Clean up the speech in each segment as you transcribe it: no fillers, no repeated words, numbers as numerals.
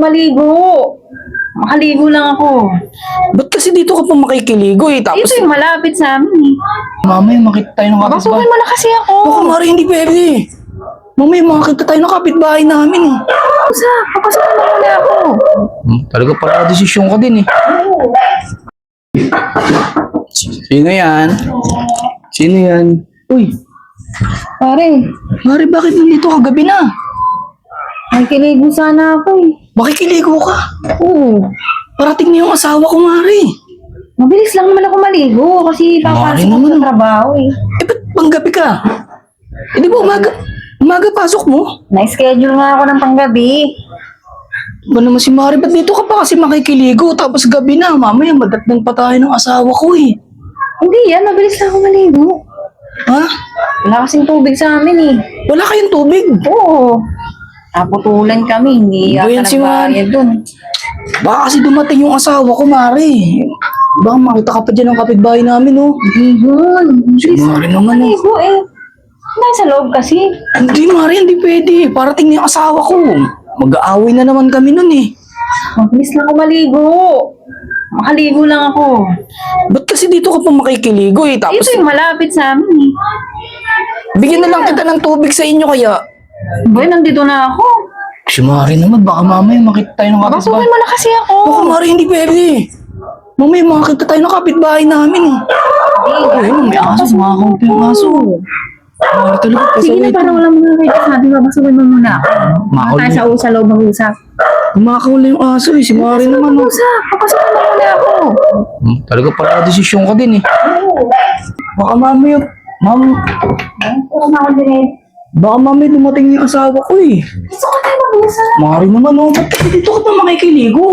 Maligo. Makaligo lang ako. Ba't kasi dito ka pa makikiligo eh? Tapos, Ito yung malapit sa amin eh. mamaya makita tayo ng Papasukin kapitbahay. mo na kasi ako. Baka Mari, hindi pwede. Mamaya makita tayo ng kapitbahay namin eh. Papasukin mo muna ako. Talaga pala desisyon ka din eh. Sino yan? Sino yan? Uy, Pare, Mari, bakit nandito ka? Gabi na. may kiligo sana ako eh. Makikiligo ka. Oo. Parating na yung asawa ko, Mari. Mabilis lang naman ako maligo kasi papasok ako naman. sa trabaho eh. Eh, ba't panggabi ka? Eh, di ba umaga pasok mo? Na-schedule nga ako ng panggabi. Ba naman si Mari, ba't dito ka pa kasi makikiligo? Tapos gabi na, mamaya madatnang pa tayo ng asawa ko eh. Hindi yan, mabilis lang ako maligo. Ha? Wala kasing tubig sa amin eh. Wala kayong tubig? Oo. Naputulan kami, hindi Ba yan yata si Man? nagbayad dun. Baka kasi dumating yung asawa ko, Mari. Baka makita ka pa dyan ng kapitbahay namin, oh. Hindi yun. Si Mari naman, oh. Maligo eh. Nasa loob kasi. Hindi, Mari, hindi pwede. Parating na yung asawa ko. Mag-aaway na naman kami nun, eh. Mabilis lang ako maligo. Makaligo lang ako. Ba't kasi dito ka pa makikiligo, eh? Tapos, Ito yung malapit sa amin eh. bigyan na lang kita ng tubig sa inyo, kaya. Boy, nandito na ako. Si Mari naman, baka mamaya makita tayo ng kapitbahay. Papasukin mo na kasi ako. Baka Mari, hindi pwede. Mamaya makita tayo ng kapitbahay namin, eh. Ayun, may aso, makakaupo yung aso. Mari talaga, Sige na, pasaway parang ko. walang mga kaya sabi, papasukin mo muna ako. Makakaupo. Tayo sa loob mag-usap. Kumakawala yung aso, eh. Si Mari naman, oh. Usap, papasukin mo muna ako. Talaga pala desisyon ka din, eh. Baka mamaya, Ako na ako din eh. baka mamaya dumating yung asawa ko, eh. Gusto ko tayo mag-usap. Mari naman, oh. Ba't kasi dito ka pa makikiligo?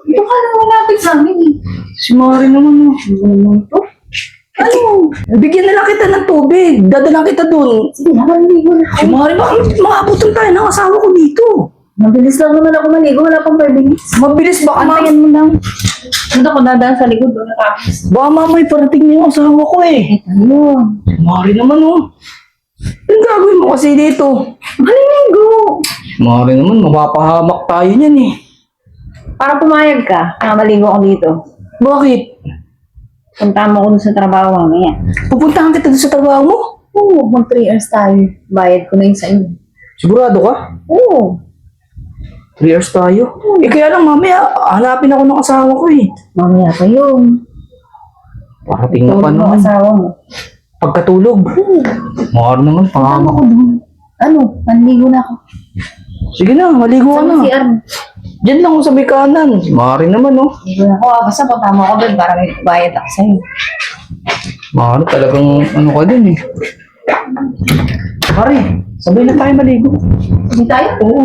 Ito ka lang malapit sa amin eh. Si Mari naman, oh. Ano? Bigyan na lang kita ng tubig. Dadala kita dun. Sige na, maligo na Si ako. Mari, baka maabutan tayo ng asawa ko dito. Mabilis lang naman ako maligo, wala pang 5 minutes. Mabilis, baka Antayin mo lang. Doon ako dadaan sa likod, doon nakapis. baka mamay parating na yung asawa ko, eh. Ano? Mari naman, oh. Anong gagawin mo kasi dito? Maligo! Mari naman, mapapahamak tayo niyan, eh. Para pumayag ka, maligo ako dito. Bakit? Punta mo ako dun sa trabaho mamaya. Pupuntahan kita doon sa trabaho mo? Oo, mag 3 hours tayo. Bayad ko na yun sa inyo. Sigurado ka? Oo. 3 hours tayo? Eh kaya lang mamaya, hanapin ako ng asawa ko, eh. Mamaya pa yun. Parating na pa Tulog mo naman. asawa mo. Pagkatulog. Mari naman, Tama pahamak. ko dun. Ano? Manligo na ako. Sige na, maligo ka Saan na. si Arn? Diyan lang ako sa may kanan. Mari naman, oh. Ligo na ako. Basta punta mo ako dun para may bayad ako sa'yo. Mari, talagang ano ka din, eh. Mari, sabay na tayo maligo. Hindi tayo? Oo.